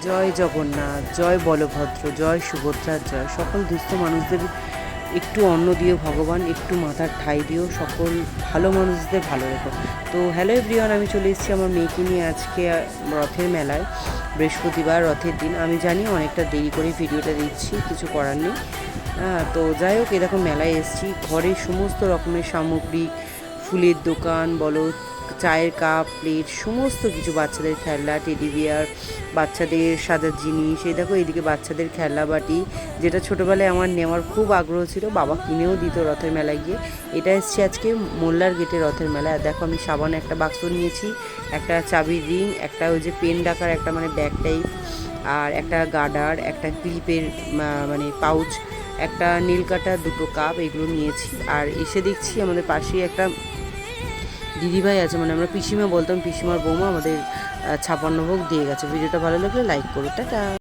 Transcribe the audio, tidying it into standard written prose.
জয় জগন্নাথ, জয় বলভদ্র, জয় সুভদ্রার জয়। সকল দুস্থ মানুষদের একটু অন্ন দিও ভগবান, একটু মাথার ঠাঁই দিও, সকল ভালো মানুষদের ভালো রেখো। তো হ্যালো এভরিওয়ান, আমি চলে এসেছি আমার মেয়েকে নিয়ে আজকে রথের মেলায়। বৃহস্পতিবার রথের দিন। আমি জানি অনেকটা দেরি করে ভিডিওটা দিচ্ছি, কিছু করার নেই। তো যাই হোক, এরকম মেলায় এসেছি। ঘরের সমস্ত রকমের সামগ্রী, ফুলের দোকান বলো, চায়ের কাপ, প্লেট, সমস্ত কিছু, বাচ্চাদের খেলনা, টেডি বিয়ার, বাচ্চাদের সাজার জিনিস। এই দেখো, এইদিকে বাচ্চাদের খেলনা বাটি, যেটা ছোটোবেলায় আমার নেওয়ার খুব আগ্রহ ছিল, বাবা কিনেও দিত রথের মেলায় গিয়ে। এটা এসছে আজকে মোল্লার গেটে রথের মেলায়। আর দেখো, আমি সাবান একটা বাক্স নিয়েছি, একটা চাবির রিং, একটা ওই যে পেন রাখার একটা মানে ব্যাগ টাইপ, আর একটা গার্ডার, একটা ক্লিপের মানে পাউচ, একটা নীল কাটা, দুটো কাপ, এগুলো নিয়েছি। আর এসে দেখছি আমাদের পাশেই একটা দিদিভাই আছে, মানে আমরা পিসিমা বলতাম, পিসিমার বৌমা আমাদের 56 ভোগ দিয়ে গেছে। ভিডিওটা ভালো লাগলে লাইক করো, টাটা।